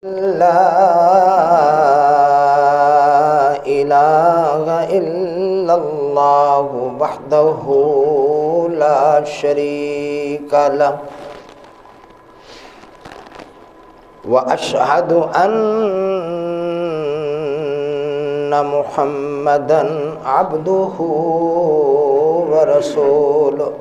لا إله إلا الله وحده لا شريك له وأشهد أن محمدا عبده ورسوله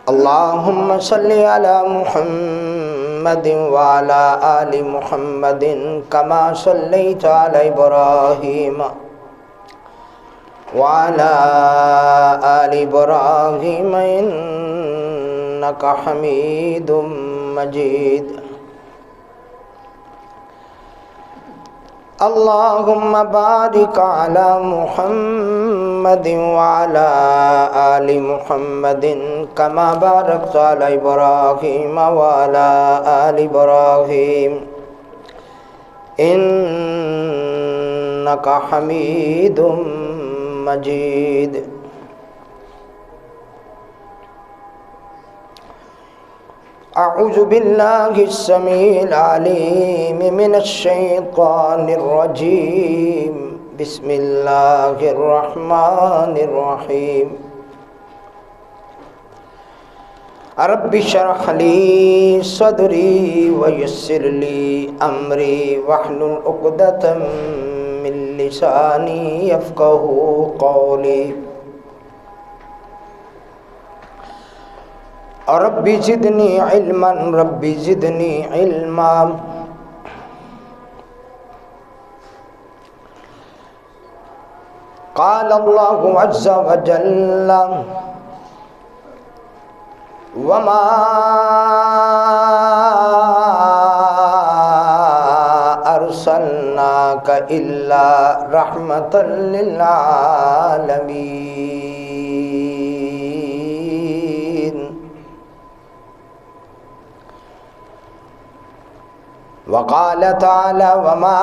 اللهم صل على محمد وعلى آل محمد كما صليت على إبراهيم وعلى آل إبراهيم إنك حميد مجيد اللهم بارك على محمد وعلى آل محمد كما باركت على إبراهيم وعلى آل إبراهيم إنك حميد مجيد أعوذ بالله السميع العليم من الشيطان الرجيم بسم الله الرحمن الرحيم رب اشرح لي صدري ويسر لي أمري واحلل عقدة من لساني يفقهوا قولي رب زدني علما رب زدني علما قال الله عز وجل وما أرسلناك إلا رحمة للعالمين وقال تعالى وما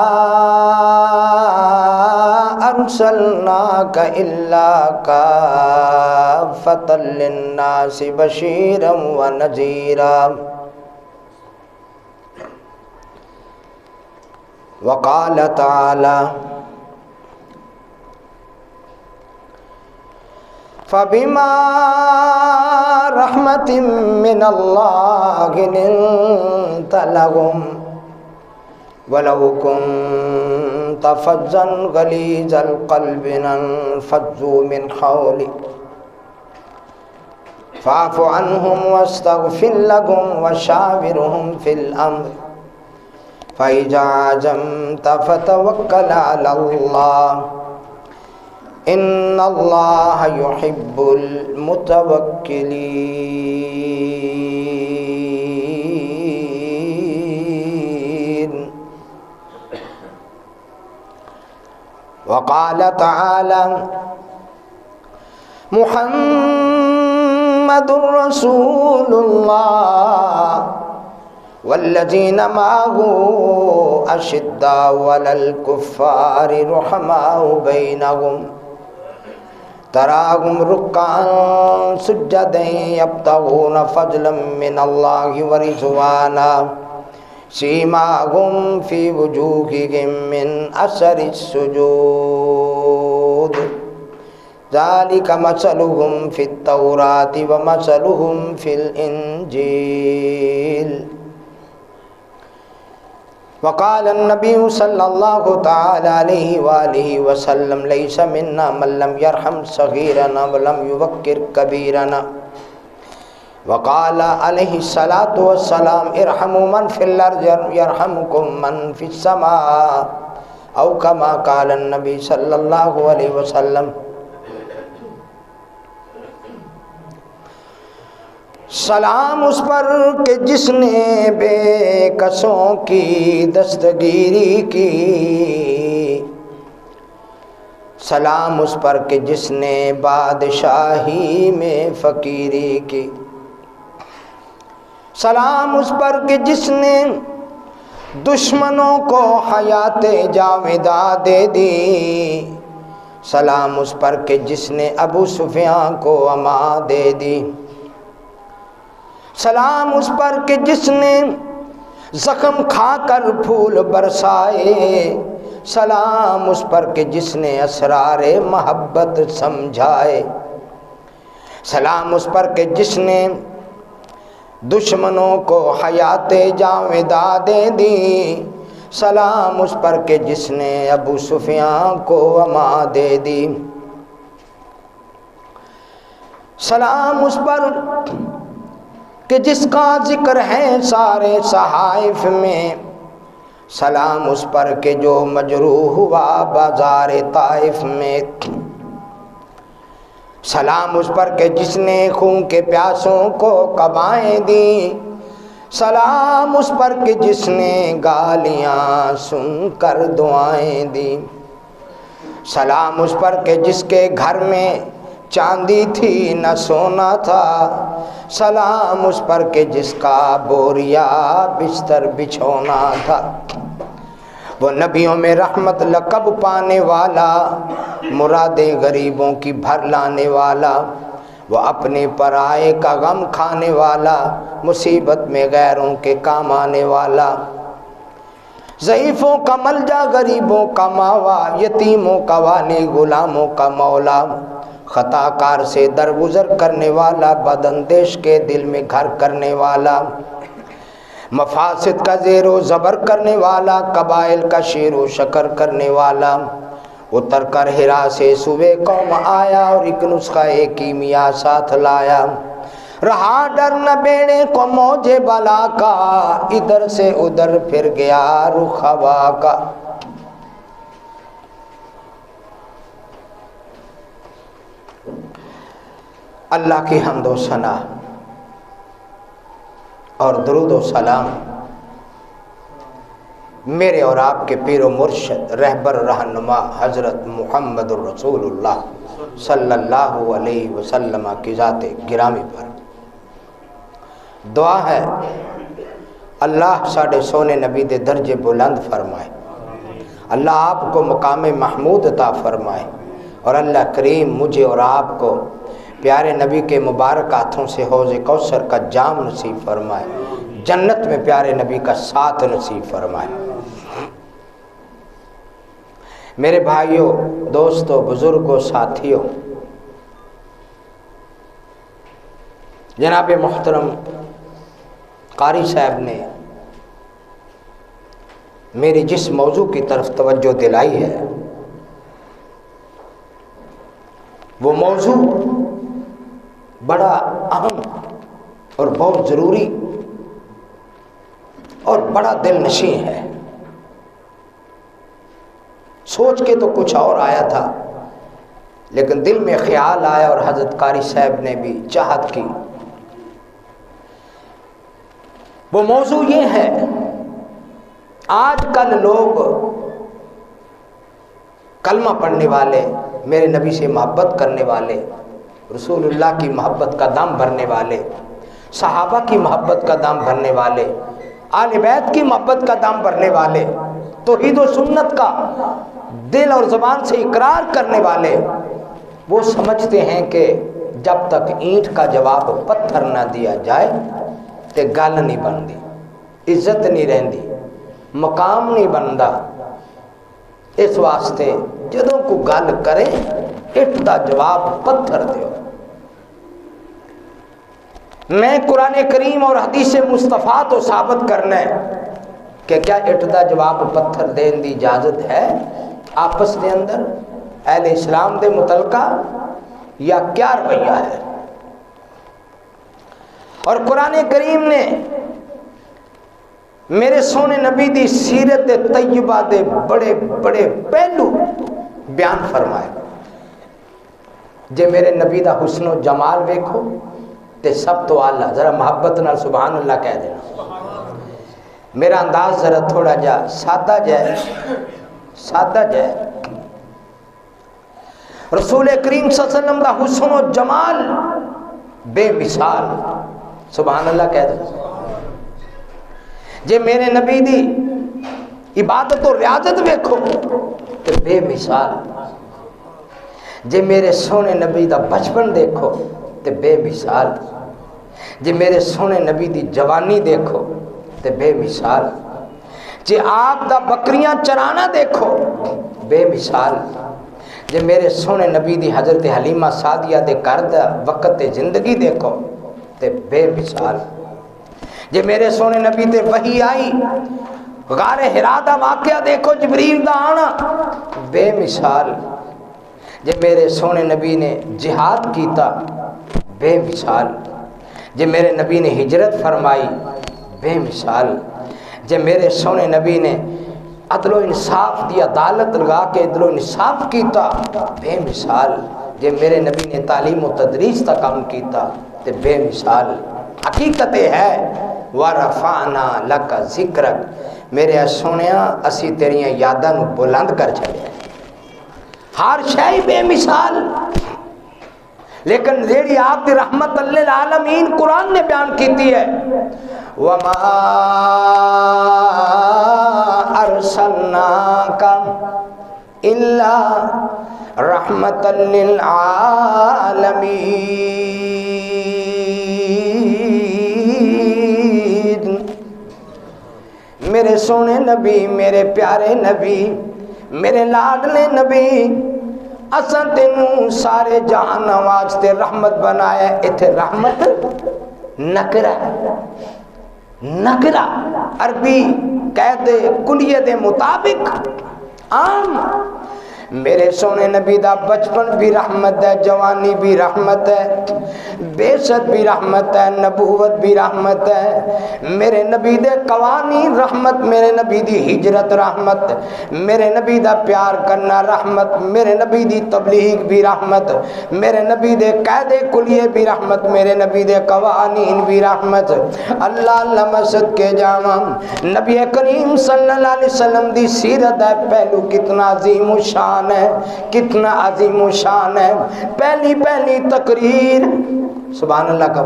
أرسلناك إلا كافة للناس بشيرا ونذيرا وقال تعالى فبما رحمة من الله لنت لهم ولو كنت فظا غليظ القلب لانفضوا من حولك فاعف عنهم واستغفر لهم وشاورهم في الأمر فإذا عزمت فتوكل على الله إن الله يحب المتوكلين وقال تعالى محمد رسول الله والذين معه أشداء على الكفار رحماء بينهم تراهم ركعا سجدا يبتغون فضلا من الله ورضوانا سيماهم في وجوههم من أثر السجود ذلك مثلهم في التوراة ومثلهم في الإنجيل وقال النبي صلى الله تعالى عليه وآله وسلم ليس منا من لم يرحم صغيرنا ولم يوقر كبيرنا وقال عليه الصلاة والسلام ارحموا من في الأرض يرحمكم من في السماء أو كما قال النبي صلى الله عليه وسلم سلام اس پر کہ جس نے بے کسوں کی دستگیری کی سلام اس پر کہ جس نے بادشاہی میں فقیری کی سلام اس پر کہ جس نے دشمنوں کو حیات جاویدہ دے دی سلام اس پر کہ جس نے ابو سفیان کو اما دے دی سلام اس پر کہ جس نے زخم کھا کر پھول برسائے، سلام اس پر کہ جس نے اسرار محبت سمجھائے، سلام اس پر کہ جس نے دشمنوں کو حیات جاوداں دے دی، سلام اس پر کہ جس نے ابو سفیان کو اما دے دی، سلام اس پر کہ جس کا ذکر ہے سارے صحائف میں، سلام اس پر کہ جو مجروح ہوا بازار طائف میں، سلام اس پر کہ جس نے خون کے پیاسوں کو قبائیں دی، سلام اس پر کہ جس نے گالیاں سن کر دعائیں دی، سلام اس پر کہ جس کے گھر میں چاندی تھی نہ سونا تھا، سلام اس پر کہ جس کا بوریا بستر بچھونا تھا، وہ نبیوں میں رحمت لقب پانے والا، مرادیں غریبوں کی بھر لانے والا، وہ اپنے پرائے کا غم کھانے والا، مصیبت میں غیروں کے کام آنے والا، ضعیفوں کا ملجا غریبوں کا ماوا، یتیموں کا والی غلاموں کا مولا، خطا کار سے درگزر کرنے والا، بداندیش کے دل میں گھر کرنے والا، مفاسد کا زیر و زبر کرنے والا، قبائل کا شیر و شکر کرنے والا، اتر کر ہرا سے صبح قوم آیا اور ایک نسخہ کیمیا ساتھ لایا، رہا ڈر نہ بیڑے کو موج بلا کا، ادھر سے ادھر پھر گیا رخ ہوا کا۔ اللہ کی حمد و ثنا اور درود و سلام میرے اور آپ کے پیر و مرشد رہبر رہنما حضرت محمد الرسول اللہ صلی اللہ علیہ وسلم کی ذات گرامی پر۔ دعا ہے اللہ ساڑھے سونے نبی دے درجے بلند فرمائے، اللہ آپ کو مقام محمود عطا فرمائے، اور اللہ کریم مجھے اور آپ کو پیارے نبی کے مبارک ہاتھوں سے حوض کوثر کا جام نصیب فرمائے، جنت میں پیارے نبی کا ساتھ نصیب فرمائے۔ میرے بھائیوں، دوستوں، بزرگوں، ساتھیوں، جناب محترم قاری صاحب نے میری جس موضوع کی طرف توجہ دلائی ہے، وہ موضوع بڑا اہم اور بہت ضروری اور بڑا دل نشین ہے۔ سوچ کے تو کچھ اور آیا تھا، لیکن دل میں خیال آیا اور حضرت قاری صاحب نے بھی چاہت کی۔ وہ موضوع یہ ہے، آج کل لوگ کلمہ پڑھنے والے، میرے نبی سے محبت کرنے والے، رسول اللہ کی محبت کا دام بھرنے والے، صحابہ کی محبت کا دام بھرنے والے، آل بیت کی محبت کا دام بھرنے والے، توحید و سنت کا دل اور زبان سے اقرار کرنے والے، وہ سمجھتے ہیں کہ جب تک اینٹ کا جواب پتھر نہ دیا جائے تے گل نہیں بندی، عزت نہیں رہندی، مقام نہیں بندا۔ اس واسطے جدوں کو گل کرے اٹ دا جواب پتھر دیو۔ میں قرآن کریم اور حدیث مصطفیٰ تو ثابت کرنا ہے کہ کیا اٹ دا جواب پتھر دین دی اجازت ہے آپس دے اندر اہل اسلام دے متعلقہ، یا کیا رویہ ہے؟ اور قرآن کریم نے میرے سونے نبی دی سیرت طیبہ دے بڑے بڑے پہلو بیان فرمائے۔ جے میرے نبی دا حسن و جمال ویکھو تے سب تو اعلیٰ، ذرا محبت نال سبحان اللہ کہہ دینا۔ میرا انداز ذرا تھوڑا جا سادہ جائے، سادہ جائے۔ رسول کریم صلی اللہ علیہ وسلم دا حسن و جمال بے مثال، سبحان اللہ کہہ دینا۔ جے میرے نبی دی عبادت و ریاضت ویکھو تے بے مثال، جے میرے سونے نبی دا بچپن دیکھو تے بے مثال، جے میرے سونے نبی دی جوانی دیکھو تے بے مثال، جے آپ دا بکریاں چرانا دیکھو بے مثال، جے میرے سونے نبی دی حضرت حلیمہ سعدیہ دے گھر دا وقت زندگی دیکھو تے بے مثال، جے میرے سونے نبی تے وحی آئی، غار حرا دا واقعہ دیکھو جبریل دا آنا بے مثال، جے میرے سونے نبی نے جہاد کیتا بے مثال، جے میرے نبی نے ہجرت فرمائی بے مثال، جے میرے سونے نبی نے عدل و انصاف دی عدالت لگا کے عدل و انصاف کیتا بے مثال، جے میرے نبی نے تعلیم و تدریس کا کام کیتا تے بے مثال۔ حقیقت ہے وَرَفَعْنَا لَكَ ذِكْرَكَ، میرے سونیاں اسی تیریاں یاداں نو بلند کر چھڑے، ہر شے بے مثال، لیکن جیڑی آپ دی رحمت للعالمین قرآن نے بیان کیتی ہے وَمَا أَرْسَلْنَاكَ إِلَّا رَحْمَةً لِلْعَالَمِينَ، میرے سونے نبی، میرے پیارے نبی، میرے لاڈلے نبی، اساں تینوں سارے جہان واسطے رحمت بنایا۔ ایتھے رحمت نکرہ نکرہ عربی قید کلیہ دے مطابق عام، میرے سونے نبی دا بچپن بھی رحمت ہے، جوانی بھی رحمت ہے، بعثت بھی رحمت ہے، نبوت بھی رحمت ہے، میرے نبی دے قوانین رحمت، میرے نبی دی ہجرت رحمت، میرے نبی دا پیار کرنا رحمت، میرے نبی دی تبلیغ بھی رحمت، میرے نبی دے قید کلیے بھی رحمت، میرے نبی دے قوانین بھی رحمت۔ اللہ اللہ مسجد کے جامع نبی کریم صلی اللہ علیہ وسلم دی سیرت ہے پہلو کتنا عظیم و شان ہے، کتنا عظیم و شان ہے۔ پہلی پہلی تقریر سبحان اللہ کا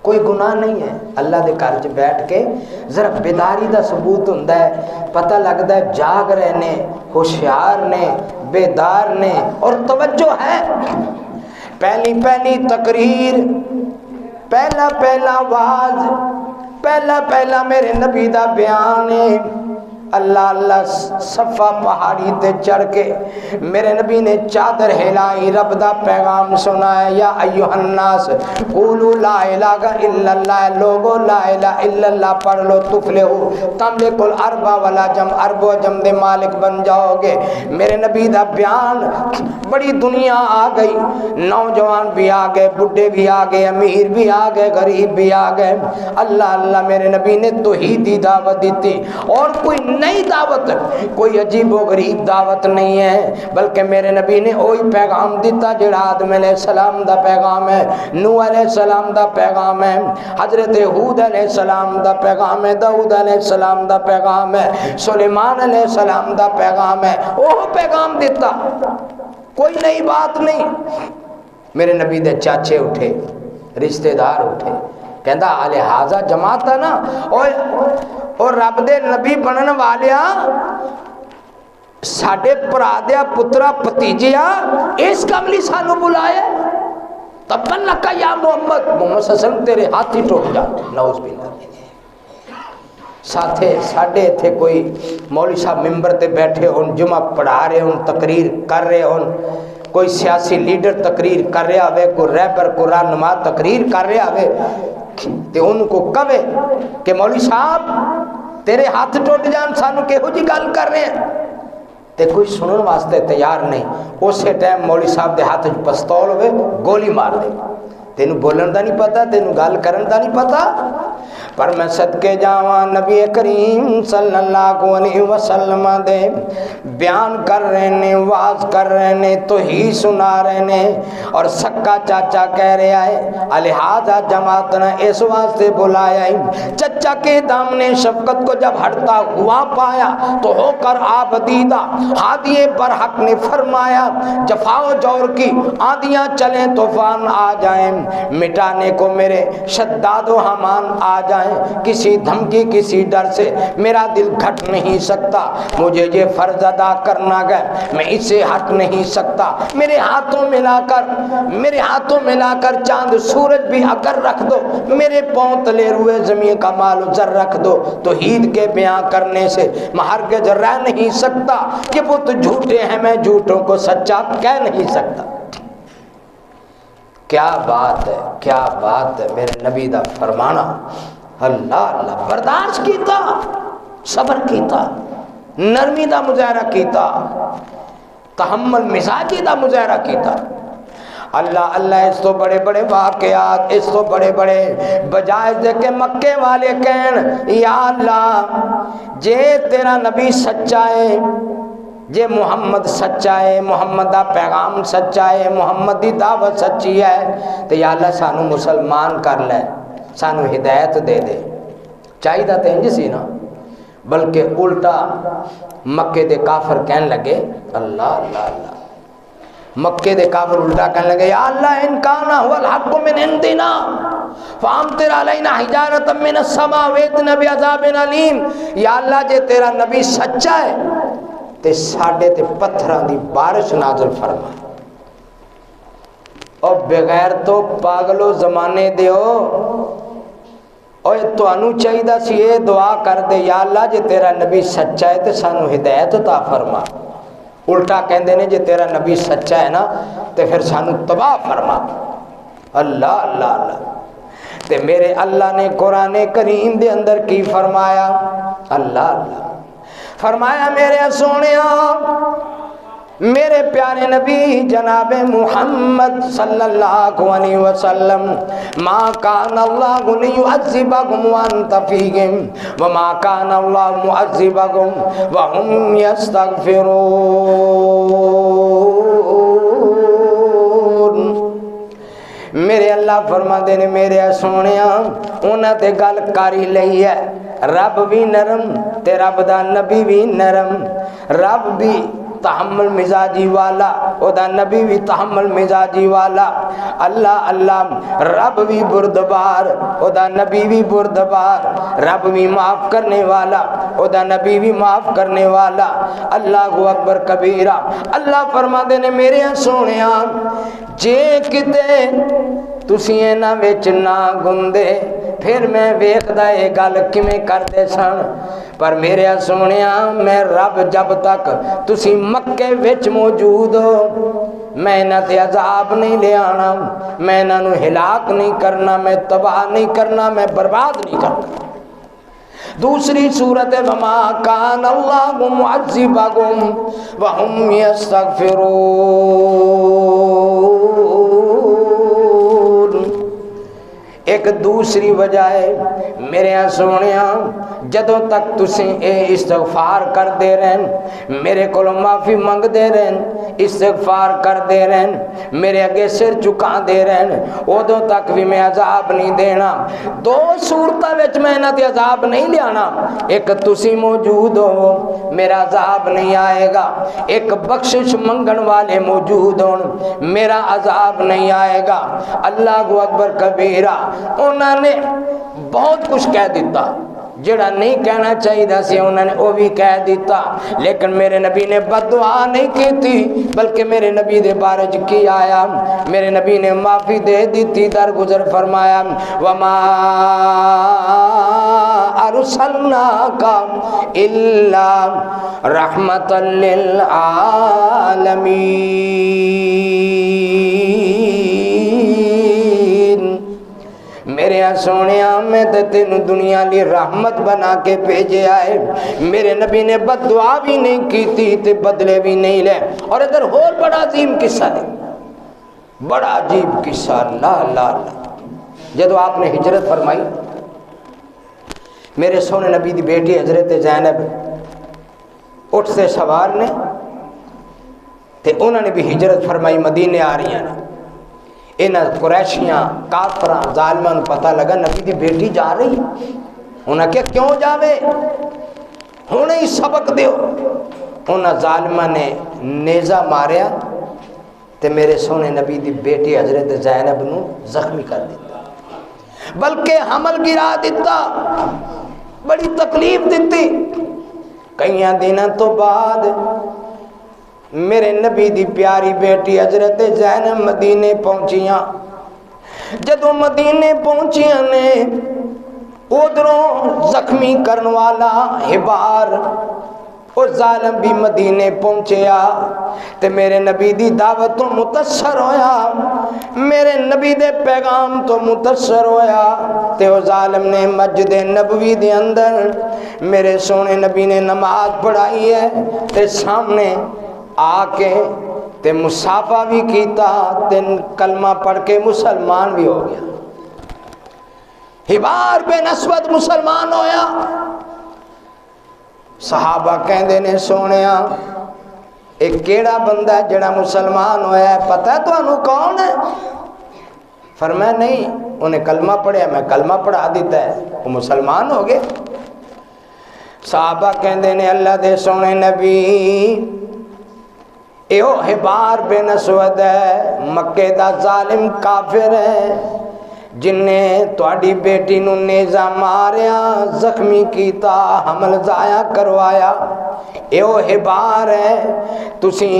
کوئی گناہ نہیں ہے، اللہ دے گھر چ بیٹھ کے ذرا بیداری دا ثبوت ہوندا ہے، پتہ لگدا ہے جاگ رہے نے، ہوشیار نے، بیدار نے اور توجہ ہے۔ پہلی پہلی تقریر، پہلا پہلا واز، پہلا پہلا میرے نبی دا بیان ہے۔ اللہ اللہ صفا پہاڑی تے چڑھ کے میرے نبی نے چادر ہلائی، رب دا پیغام سنایا، یا ایوہ الناس قولوا لا الہ الا اللہ، لوگو لا الہ الا اللہ پڑھ لو تفلحو تملک الارض والعجم، عرب و عجم دے مالک بن جاؤ گے۔ میرے نبی دا بیان، بڑی دنیا آ گئی، نوجوان بھی آ گئے، بڈھے بھی آ گئے، امیر بھی آ گئے، غریب بھی آ گئے۔ اللہ اللہ میرے نبی نے توحیدی دعوت دیتی، اور کوئی نئی دعوت، کوئی عجیب و غریب دعوت نہیں ہے، بلکہ میرے نبی نے وہی پیغام دیتا جڑا آدم علیہ السلام دا پیغام ہے، نوح علیہ السلام دا پیغام ہے، حضرت ہود علیہ السلام دا پیغام ہے، داؤد علیہ السلام دا پیغام ہے، سلیمان علیہ السلام دا پیغام ہے، وہ پیغام دیتا، کوئی نئی بات نہیں۔ میرے نبی دے چاچے اٹھے، رشتہ دار اٹھے، کہندا لہذا جماعت ہے نا، اور رب دے نبی بنن والیا ساڈے پرا دیا پترا پتیجیا اس کملی سانو بلایا، تبن لکا یا محمد، محمد صلی اللہ علیہ وسلم تیرے ہاتھ ہی ٹوٹ جا، نعوذ باللہ۔ ساتھے ساڈے تھے کوئی مولوی صاحب ممبر تے بیٹھے ہون، جمعہ پڑھا رہے ہون، تقریر کر رہے ہون، کوئی سیاسی لیڈر تقریر کر رہا ہوئے، کوئی رہبر قرآن نماز تقریر کر رہا ہوئے، تے ان کو کہے کہ مولوی صاحب تیرے ہاتھ ٹوٹ جان، سانو کہو جی گل کر رہے ہیں، تے کوئی سنن واسطے تیار نہیں۔ اسی ٹائم مولوی صاحب دے ہاتھ پستول ہوئے، گولی مار دے، تینوں بولن دا نہیں پتا، تینوں گل کرن دا نہیں پتا۔ پر میں صدقے جاواں نبی کریم صلی اللہ علیہ وسلم دے بیان کر رہے نے، واز کر رہے نے، تو ہی سنا رہے نے، اور سکا چاچا کہہ رہا ہے لہذا جماعت نے اس واسطے بلایا ہے۔ چچا کے دامن شفقت کو جب ہٹتا ہوا پایا تو ہو کر آبدیدہ ہادی برحق نے فرمایا، جفا و جور کی آندیاں چلیں طوفان آ جائیں، مٹانے کو میرے شداد و حمان آ جائیں، کسی دھمکی کسی ڈر سے میرا دل گھٹ نہیں سکتا، مجھے یہ فرض ادا کرنا گیا، میں اسے ہٹ نہیں سکتا۔ میرے ہاتھوں ملا کر چاند سورج بھی اگر رکھ دو، میرے پاؤں تلے روئے زمین کا مال و زر رکھ دو، توحید کے بیان کرنے سے میں ہرگز رہ نہیں سکتا۔ یہ بت جھوٹے ہیں، میں جھوٹوں کو سچا کہہ نہیں سکتا۔ کیا بات ہے، کیا بات ہے میرے نبی دا فرمانا۔ اللہ اللہ، برداشت کیتا، صبر کیتا، نرمی دا مظاہرہ کیتا، تحمل مزاجی دا مظاہرہ کیتا۔ اللہ اللہ، اس تو بڑے بڑے واقعات، اس تو بڑے بڑے بجائے دے کہ مکے والے کہن یا اللہ جے تیرا نبی سچا ہے، جے محمد سچا ہے، محمد دا پیغام سچا ہے، محمد دی دعوت سچی ہے، تو یا اللہ سانو مسلمان کر لے، سانو ہدایت دے دے۔ چاہیے دا تے انج سی نا، بلکہ الٹا مکے دے کافر کہن لگے اللہ اللہ اللہ، مکے دے کافر الٹا کہنے لگے یا اللہ ان کانا هو الحق من عندنا فامطر علینا حجارۃ من السماء وائتنا بعذاب علیم۔ یا اللہ جے تیرا نبی سچا ہے تے ساڈے تے پتھراں دی بارش نازل فرما۔ او بغیر تو پاگلو زمانے دیو، اوے تانوں چاہیدا سی اے دعا کر دے یا اللہ جے تیرا نبی سچا ہے تے سانو ہدایت عطا فرما۔ الٹا کہندے نے جے تیرا نبی سچا ہے نا تے پھر سانو تباہ فرما۔ اللہ اللہ اللہ، تے میرے اللہ نے قرآن کریم دے اندر کی فرمایا؟ اللہ اللہ فرمایا میرے سونیا، میرے پیارے نبی جناب محمد صلی اللہ علیہ وسلم، ما کان اللہ لیعذبہم وانت فیہم وما کان اللہ معذبہم وہم یستغفرون۔ میرے اللہ فرما دے نے میرے سونیا انہاں تے گل کاری لئی ہے، رب بھی نرم تے رب دا نبی بھی نرم، رب بھی تحمل مزاجی والا، او دا نبی بھی تحمل مزاجی والا، اللہ اللہ رب بھی بردبار، او دا نبی بھی بردبار، رب بھی معاف کرنے والا، او دا نبی بھی معاف کرنے والا۔ اللہ اکبر کبیرہ۔ اللہ فرما دے نے میرے سونیاں جے کتے تسی انہاں وچ نہ گندے پھر میں ویکھدا اے گل کیویں کردے سن، پر میرے سونیاں میں رب جب تک تسی مکے وچ موجود ہو میں انہاں تے عذاب نہیں لے آنا، میں انہاں نو ہلاک نہیں کرنا، میں تباہ نہیں کرنا، میں برباد نہیں کرنا۔ دوسری صورت ہے وما کان اللہ معذبہم وہم یستغفرون۔ ایک دوسری وجہ ہے میرے سونیاں جدوں تک تسی اے استغفار کر دے رہن، میرے کو معافی منگ دے رہن، استغفار کر دے رہن، میرے اگے سر چکا دے رہن، ادوں تک بھی میں عذاب نہیں دینا۔ دو صورتاں وچ میں انہاں تے عذاب نہیں لیانا، ایک تسی موجود ہو میرا عذاب نہیں آئے گا، ایک بخشش منگن والے موجود ہون میرا عذاب نہیں آئے گا۔ اللہ اکبر کبیرہ۔ انہوں نے بہت کچھ کہہ دیتا جڑا نہیں کہنا چاہیے سی، انہوں نے وہ بھی کہہ دیتا، لیکن میرے نبی نے بد دعا نہیں کی تھی، بلکہ میرے نبی دے بارے کی آیا، میرے نبی نے معافی دے دیتی، درگزر فرمایا وما ارسلناک الا رحمتا للعالمین۔ میرے سونیا میں تے تینوں دنیا لی رحمت بنا کے بھیجے آئے، میرے نبی نے بد دعا بھی نہیں کی تھی تے بدلے بھی نہیں لے۔ اور ادھر اور بڑا عظیم قصہ ہے، بڑا عجیب قصہ۔ اللہ اللہ اللہ، جدو آپ نے ہجرت فرمائی میرے سونے نبی دی بیٹی حضرت زینب اٹھ سے سوار نے تے انہوں نے بھی ہجرت فرمائی، مدینے آ رہی ہیں۔ انہاں قریشیاں کافراں ظالماں نوں پتہ لگا نبی دی بیٹی جا رہی، انہاں کہ کیوں جاوے، ہن ہی سبق دیو۔ انہاں ظالماں نے نیزہ ماریا تے میرے سونے نبی دی بیٹی حضرت زینب نو زخمی کر دیتا، بلکہ حمل گرا دیتا، بڑی تکلیف دیتی۔ کئی دنوں تو بعد میرے نبی دی پیاری بیٹی حضرت زینب مدینے پہنچیاں۔ جدوں مدینے پہنچیاں نے ادھروں زخمی کرن والا حبار او ظالم بھی مدینے پہنچیا تے میرے نبی دی دعوت تو متاثر ہویا، میرے نبی دے پیغام تو متاثر ہویا تے او ظالم نے مسجد نبوی دے اندر میرے سونے نبی نے نماز پڑھائی ہے تے سامنے آ کے تے مصافحہ بھی کیتا تے کلمہ پڑھ کے مسلمان بھی ہو گیا۔ حبار بن اسود مسلمان ہویا۔ صحابہ کہندے نے سونیا ایک کیڑا بندہ ہے جڑا مسلمان ہویا ہے، پتہ ہے تانوں کون ہے؟ فرمایا نہیں، انہیں کلمہ پڑھیا، میں کلمہ پڑھا دیتا ہے، وہ مسلمان ہو گئے۔ صحابہ کہندے نے اللہ دے سونے نبی ایو حبار بن اسود ہے، مکے دا ظالم کافر ہے جن نے تواڈی بیٹی نو نیزہ ماریا، زخمی کیتا، حمل ضائع کروایا، ایو حبار ہے، تسی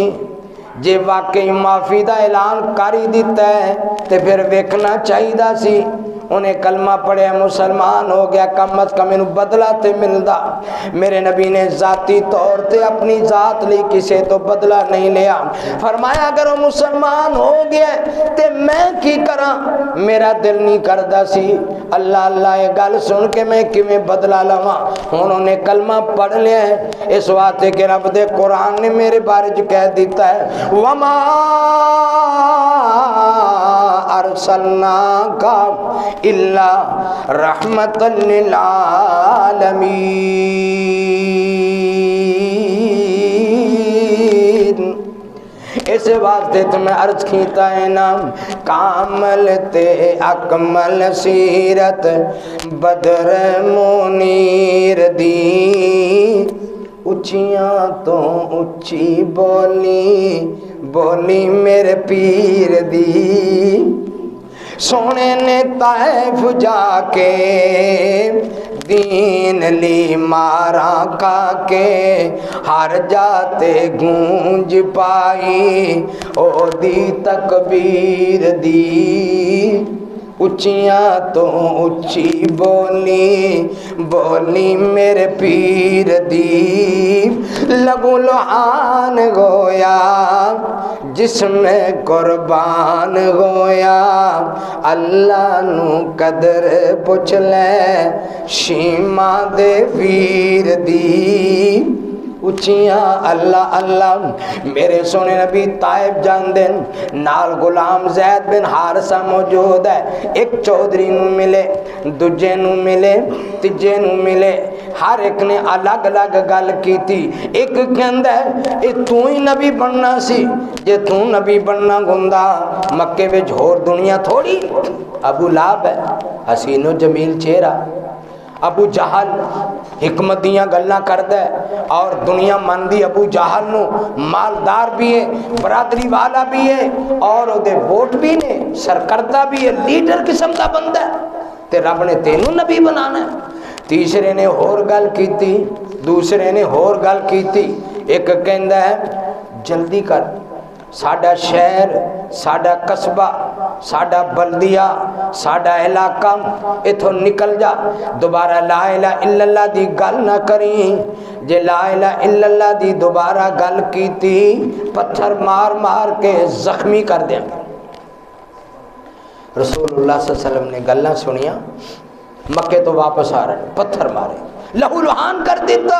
جے واقعی معافی دا اعلان کاری دیتا ہے تے پھر ویکھنا چاہیدا سی، انہیں کلمہ پڑھیا مسلمان ہو گیا، کم از کم انہوں بدلہ تے ملدا۔ میرے نبی نے ذاتی طور تے اپنی ذات لی، کسے تو بدلہ نہیں لیا۔ فرمایا اگر وہ مسلمان ہو گیا تے میں کی کراں، میرا دل نہیں کردہ سی اللہ اللہ یہ گل سن کے میں کیویں بدلہ لواں۔ انہوں نے کلمہ پڑھ لیا ہے، اس واسطے کہ رب دے قرآن نے میرے بارے جو کہہ دیتا ہے وَمَا أَرْسَلْنَاكَ إِلَّا رَحْمَةً لِلْعَالَمِينَ۔ اس واسطے تمہیں عرض کیتا ہے نام کامل تے اکمل سیرت بدر منیر دی، اچیاں تو اچھی بولی بولی میرے پیر دی، سونے نے طائف جا کے دین لی مارا کا کے، ہر جاتے گونج پائی او دی تکبیر دی، اچیاں تو اچھی بولی بولی میرے پیر دی، لبو لوحان گویا جسم قربان گویا، اللہ نو قدر پوچھ لے شیما دے ویر دی، اچیاں اللہ اللہ۔ میرے سونے نبی طائف جان دن نال غلام زید بن حارثہ موجود ہے، ایک چودھری نو ملے، دوجے نو ملے، تیجے نو ملے، ہر ایک نے الگ الگ گل کی تھی۔ ایک کہندا ہے اے تو ہی نبی بننا سی، جے تو نبی بننا گندا مکے وچ ہور دنیا تھوڑی۔ ابو لہب ہے، حسین و جمیل چہرہ، ابو جہل حکمت دیاں گلاں کردا ہے اور دنیا مندی ابو جہل نو مالدار بھی ہے، برادری والا بھی ہے اور او دے ووٹ بھی نے، سرکردہ بھی ہے، لیڈر قسم دا بندہ ہے، تے رب نے تینوں نبی بنانا ہے۔ تیسرے نے ہور گل کیتی، دوسرے نے ہور گل کیتی، ایک کہندا ہے جلدی کر، ساڈا شہر، ساڈا قصبہ، ساڈا بلدیہ، ساڈا علاقہ اتھوں نکل جا، دوبارہ لا الہ الا اللہ دی گل نہ کریں، جے لا الہ الا اللہ دی دوبارہ گل کیتی پتھر مار مار کے زخمی کر دیں۔ رسول اللہ صلی اللہ علیہ وسلم نے گلاں سنیاں، مکے تو واپس آ رہے، پتھر مارے، لہو لہان کر دیتا۔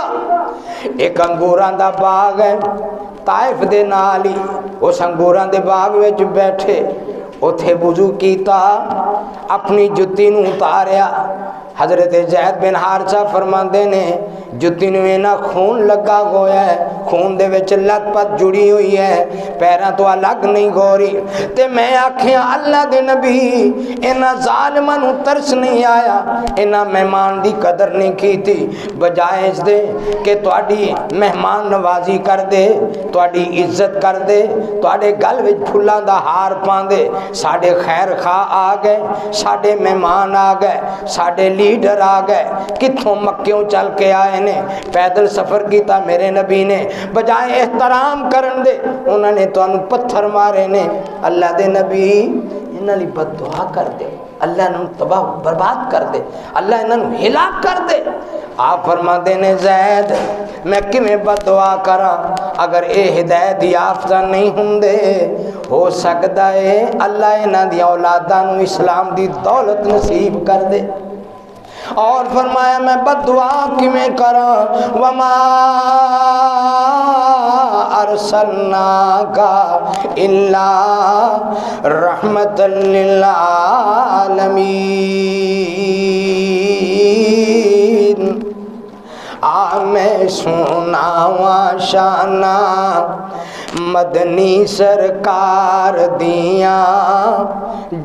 ایک انگوراں دا باغ ہے طائف دے نالی، اس انگوراں دے باغ وچ بیٹھے، اتھے وضو کیتا، اپنی جتی نو اتاریا۔ حضرت زید بن حارثہ فرماندے نے جتی نو اینا خون لگا ہویا ہے، خون دے وچ لت پت جڑی ہوئی ہے، پیراں تو الگ نہیں ہو رہی۔ تے میں آکھیاں اللہ دے نبی انہاں ظالماں نوں ترس نہیں آیا، انہاں مہمان دی قدر نہیں کی تھی، بجائے اس دے کہ تواڈی مہمان نوازی کر دے، تواڈی عزت کر دے، تواڈے گل وچ پھلاں دا ہار پاندے، ساڈے خیر خواہ آ گئے، ساڈے مہمان آ گئے، ساڈے لیڈر آ گئے، کتھوں مکیوں چل کے آئے نے، پیدل سفر کیتا میرے نبی نے، بجائے احترام کرن دے انہوں نے تو انہوں پتھر مارے نے۔ اللہ دے نبی انہوں نے بد دعا کر دے، اللہ انہوں تباہ برباد کر دے، اللہ انہوں ہلاک کر دے۔ آپ فرما دینے زید میں کمیں بد دعا کرا اگر اے ہدایت یافتہ نہیں ہوں دے، ہو سکتا ہے اللہ انہاں دی اولاداں نوں اسلام دی دولت نصیب کر دے۔ اور فرمایا میں بد دعا کمیں کرا، وما ارسلناک الا رحمتا للعالمین۔ میں سناواں شانہ مدنی سرکار دیاں،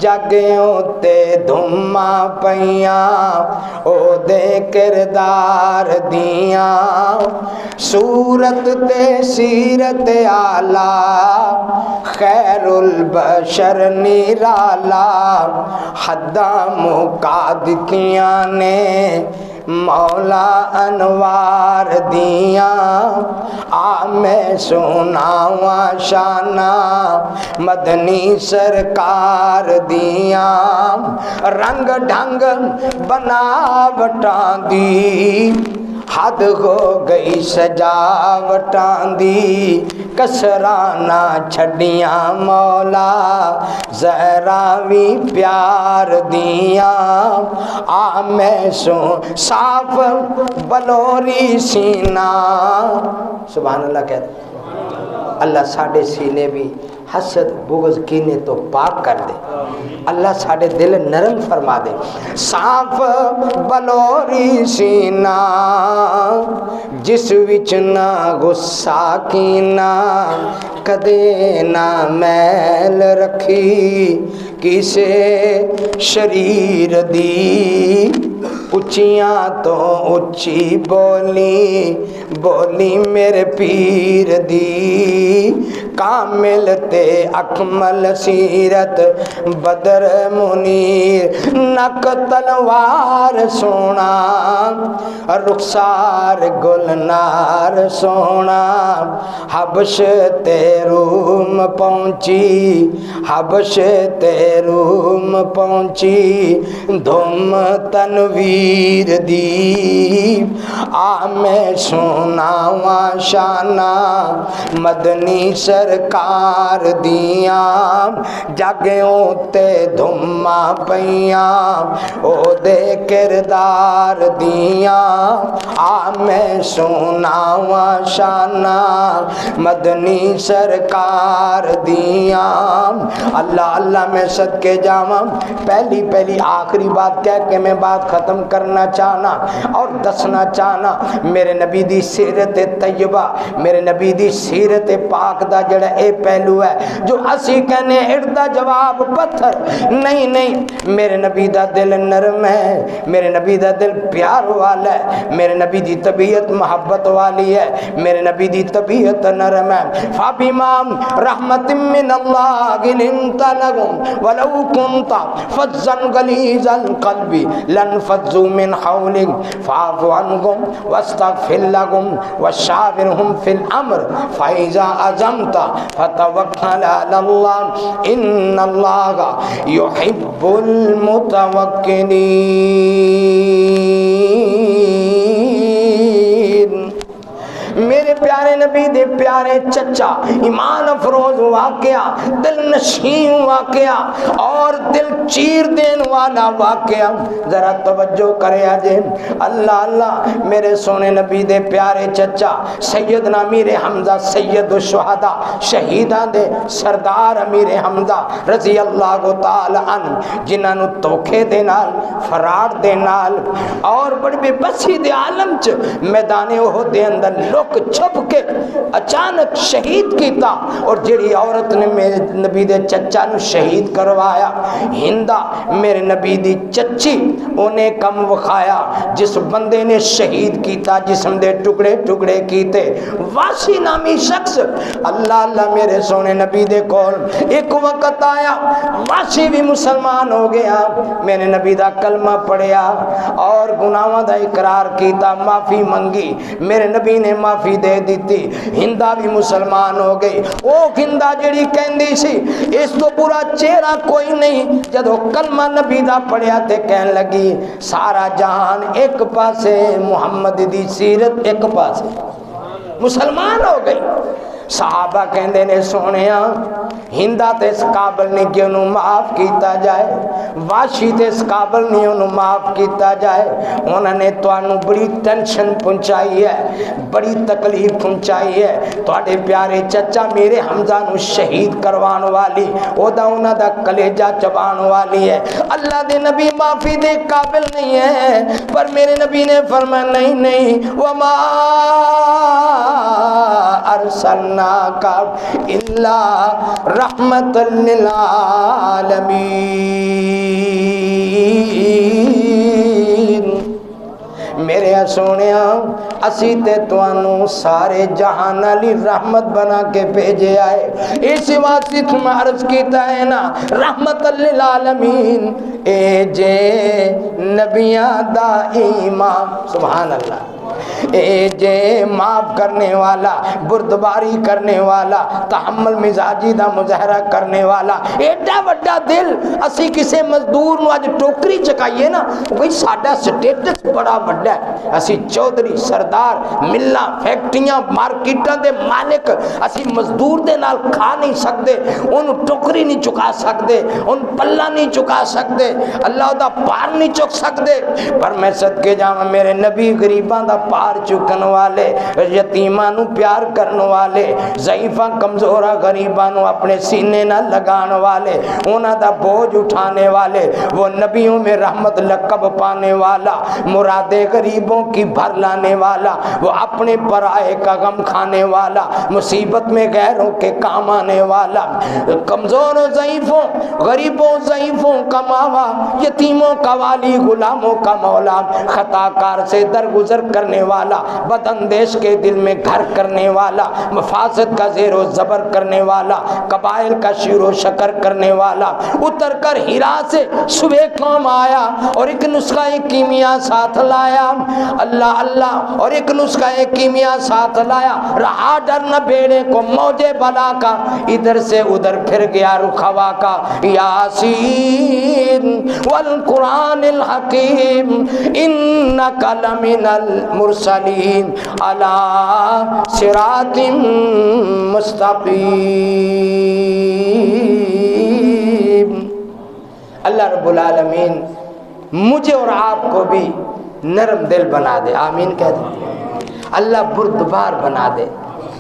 جگیوں تے دھماں پیاں او دے کردار دیاں، صورت تے سیرت آلہ خیر البشر نرالا، حداں مکا دتیاں نے مولا انوار دیاں، میں سناواں شانہ مدنی سرکار دیاں، رنگ ڈھنگ بناوٹاں دی حد ہو گئی سجاوٹاں دی، کسرانہ چھڑیاں مولا زہراوی پیار دیاں، میں سن صاف بلوری سینہ۔ سبحان اللہ کہتے اللہ ساڑھے سینے بھی حسد بغض کینے تو پاک کر دے، اللہ ساڑھے دل نرم فرما دے۔ صاف بلوری سینہ جس وچ نہ غصہ کینا، کدے نہ میل رکھی کسے شریر دی، اچیاں تو اچھی بولی بولی میرے پیر دی، کامل تے اکمل سیرت بدر منیر، نک تلوار سونا رخسار گلنار سونا، حبش تے روم پہنچی حبش تے روم پہنچی، دھم تنویر دی، میں سناواں شانہ مدنی سرکار دیاں، جگیوں تے دھماں پیاں او دے کردار دیاں، میں سناواں شانہ مدنی سرکار دیاں۔ اللہ اللہ میں صدقے جاواں، پہلی آخری بات کہہ کے میں بات ختم کرنا چاہنا اور دسنا چاہنا، میرے نبی دی سیرت طیبہ، میرے نبی دی سیرت پاک دا جڑا اے پہلو ہے جو اسی کہنے اڑدا جواب پتھر نہیں نہیں، میرے نبی دا دل نرم ہے، میرے نبی دا دل پیار والا ہے، میرے نبی دی طبیعت محبت والی ہے، میرے نبی دی طبیعت نرم ہے۔ فَبِمَا رَحْمَةٍ مِّنَ اللَّهِ لِنْتَ لَهُمْ وَلَوْ كُنْتَ فَظًّا غَلِيظَ الْقَلْبِ لَانفَضُّوا مِنْ حَوْلِكَ فَاعْفُ عَنْهُمْ وَاسْتَغْفِرْ لَهُمْ وَشَاوِرْهُمْ فِي الْأَمْرِ فَإِذَا عَزَمْتَ فَتَوَكَّلْ عَلَى اللَّهِ إِنَّ اللَّهَ يُحِبُّ الْمُتَوَكِّلِينَ۔ میرے پیارے نبی دے پیار پیارے چچا، ایمان افروز واقعہ، دل نشین واقعہ اور دل چیر دین والا واقعہ، ذرا توجہ کرے آجے۔ اللہ اللہ میرے سونے نبی دے پیارے چچا سیدنا امیر حمزہ سید الشہداء شہیداں دے سردار امیر حمزہ رضی اللہ تعالی عنہ، جنہاں نو دھوکے دے نال، فراڈ دے نال اور بڑی بے بسی دے عالم چ میدان احد دے اندر لک چھپ کے اچانک شہید کیتا، اور جڑی عورت نے میرے نبی دے چچا نو شہید کروایا، ہندا میرے نبی دی چچی، انہیں کم وکھایا جس بندے نے شہید کیتا، جسم دے ٹکڑے ٹکڑے کیتے، واسی نامی شخص۔ اللہ اللہ میرے سونے نبی دے کول ایک وقت آیا، واسی بھی مسلمان ہو گیا، میرے نبی دا کلمہ پڑھیا اور گناہاں دا اقرار کیتا، معافی منگی، میرے نبی نے معافی دے دیتی، ہندا بھی مسلمان ہو گئی۔ او ہندا جڑی کہندی سی اس تو برا چہرہ کوئی نہیں، جدو کلمہ نبی دا پڑھیا تے کہن لگی سارا جہان ایک پاسے، محمد دی سیرت ایک پاسے، مسلمان ہو گئی۔ صحابہ کہندے نے سونیا ہندا تے اس قابل نہیں کہ انہوں معاف کیتا جائے، واشی تے اس قابل نہیں انہوں معاف کیتا جائے، انہوں نے تو انہوں بڑی ٹینشن پہنچائی ہے، بڑی تکلیف پہنچائی ہے، توڑے پیارے چچا میرے حمزہ نو شہید کروان والی، او دا انہوں دا کلیجہ چبان والی ہے، اللہ دے نبی معافی دے قابل نہیں ہے، پر میرے نبی نے فرمایا نہیں نہیں، وما ارسلناک الا رحمت للعالمین، میرے سونیا اسی تے توانوں سارے جہان علی رحمت بنا کے بھیجے آئے، اسی واسطے میں عرض کیتا ہے نا رحمت للعالمین، اے جے نبیاں دا امام، سبحان اللہ، اے جے معاف کرنے والا، بردباری کرنے والا، تحمل مزاجی دا مظاہرہ کرنے والا، ایڈا وڈا دل، اسی کسے مزدور نو آج ٹوکری چکائیے نا، وہی ساڈا سٹیٹس بڑا وڈا ہے، اسی چودھری سردار ملہ فیکٹریاں مارکیٹاں دے مالک، اسی مزدور دے نال کھا نہیں سکتے، ان ٹوکری نہیں چکا سکتے، ان پلہ نہیں چکا سکتے، اللہ دا پار نہیں چک سکتے، پر میں صدقے جاؤں میرے نبی غریبان دا پار چکن والے، یتیمانو پیار کرن والے، ضعیفاں کمزورہ غریبانو اپنے سینے نہ لگان والے، انہاں دا بوجھ اٹھانے والے، وہ نبیوں میں رحمت لقب پانے والا، مرادے غریبوں کی بھر لانے والا، وہ اپنے پرائے کا غم کھانے والا، مصیبت میں غیروں کے کام آنے والا، کمزوروں ضعیفوں غریبوں ضعیفوں کا ماوا، یتیموں کا والی، غلاموں کا مولا، خطاکار سے درگزر کرنے والا، بد اندیش کے دل میں گھر کرنے والا، مفاسد کا زیر و زبر کرنے والا، قبائل کا شیر و شکر کرنے والا، اتر کر ہیرا سے صبح قوم آیا اور ایک نسخہ کیمیا ساتھ لایا، اللہ اللہ، اور ایک نسخہ کیمیا ساتھ لایا، رہا ڈر نہ بیڑے کو موجے بلا کا، ادھر سے ادھر پھر گیا رخ ہوا کا، یاسین والقرآن الحکیم انک لمن المرسلین علی صراط مستقیم۔ اللہ رب العالمین مجھے اور آپ کو بھی نرم دل بنا دے، آمین کہہ دے، اللہ بردبار بنا دے،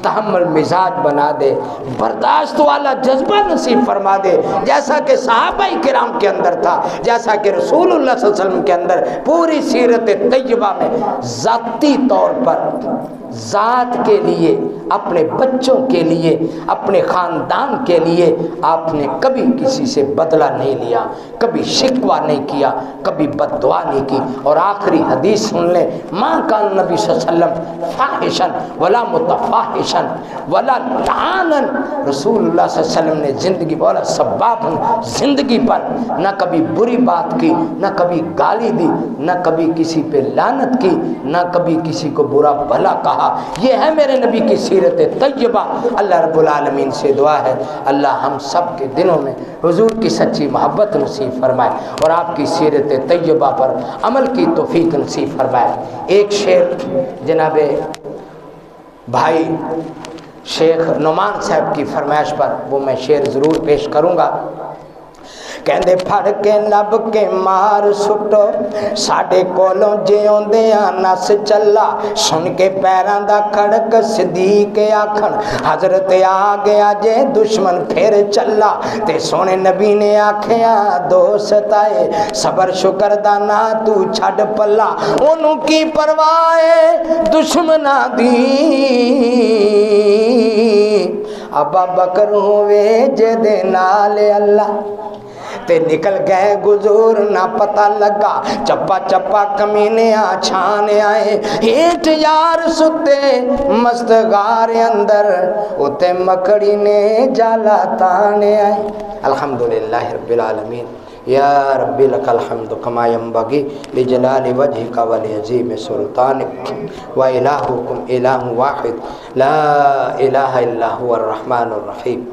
تحمل مزاج بنا دے، برداشت والا جذبہ نصیب فرما دے، جیسا کہ صحابہ کرام کے اندر تھا، جیسا کہ رسول اللہ صلی اللہ علیہ وسلم کے اندر پوری سیرت طیبہ میں ذاتی طور پر ذات کے لیے، اپنے بچوں کے لیے، اپنے خاندان کے لیے آپ نے کبھی کسی سے بدلہ نہیں لیا، کبھی شکوہ نہیں کیا، کبھی بد دعا نہیں کی۔ اور آخری حدیث سن لیں، ماں کان نبی صلی اللہ علیہ وسلم فاحشن ولا متفاحشن ولا لعانن، رسول اللہ صلی اللہ علیہ وسلم نے زندگی بولا سبابن، زندگی پر نہ کبھی بری بات کی، نہ کبھی گالی دی، نہ کبھی کسی پہ لعنت کی، نہ کبھی کسی کو برا بھلا کہا۔ یہ ہے میرے نبی کی سیرت طیبہ۔ اللہ رب العالمین سے دعا ہے اللہ ہم سب کے دلوں میں حضور کی سچی محبت نصیب فرمائے اور آپ کی سیرت طیبہ پر عمل کی توفیق نصیب فرمائے۔ ایک شعر جناب بھائی شیخ نعمان صاحب کی فرمائش پر وہ میں شعر ضرور پیش کروں گا. کہندے پھڑ کے لب کے مار سٹو ساڈے کولوں جیوندیاں نس چلا سن کے پیراں دا کھڑک صدیق آکھن حضرت آ گیا جے دشمن پھر چلا تے سونے نبی نے آکھیا دوست آئے صبر شکر دا نا تو چھڈ پلا اونوں کی پرواہ ہے دشمناں دی ابا بکر ہوئے جے دے نال اللہ تے نکل گئے گزور نہ پتہ لگا چپا چپا کمینے چھانے آئے ہیٹ یار ستے مست غار اندر اتے مکڑی نے جالا تانے آئے. الحمدللہ رب العالمین. یا ربی لک الحمد کما ینبغی لجلال وجہک ولعظیم سلطانک والہکم الہ واحد لا الہ الا هو الرحمن الرحیم.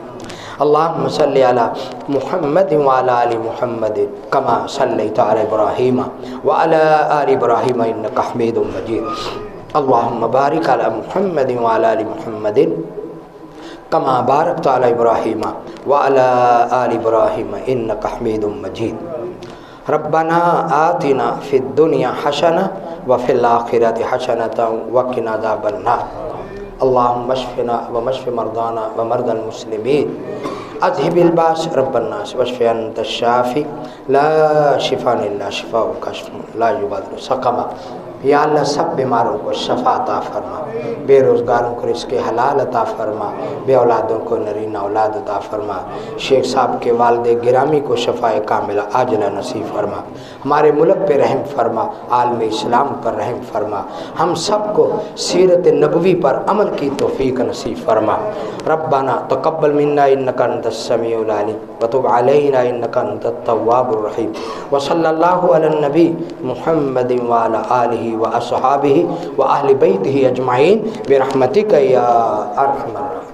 اللہم صلی علی محمد وعلی آل محمد کما صلیت علی ابراہیم وعلی آل ابراہیم انکا حمید مجید. اللہم بارک علی محمد وعلی آل محمد کما بارکت علی ابراہیم وعلی آل ابراہیم انکا حمید مجید. ربنا آتنا فی الدنیا حسنہ وفی الآخرۃ حسنۃ وقنا عذاب النار. اللہم اشفنا واشف مرضانا ومرضى المسلمین اذهب الباس رب الناس واشف انت الشافی لا شفاء الا شفاؤک شفاء لا یغادر سقما. یا اللہ سب بیماروں کو شفا عطا فرما، بے روزگاروں کو رزق حلال عطا فرما، بے اولادوں کو نرینہ اولاد عطا فرما. شیخ صاحب کے والد گرامی کو شفاء کاملہ عاجلہ نصیب فرما. ہمارے ملک پہ رحم فرما، عالم اسلام پر رحم فرما. ہم سب کو سیرت نبوی پر عمل کی توفیق نصیب فرما. ربنا تقبل منا انک انت السمیع العلیم وتب علینا انک انت التواب الرحیم. وصلی اللہ علی النبی محمد وعلی آلہ واصحابہ واہل بیتہ اجمعین برحمتک یا ارحم الراحمین.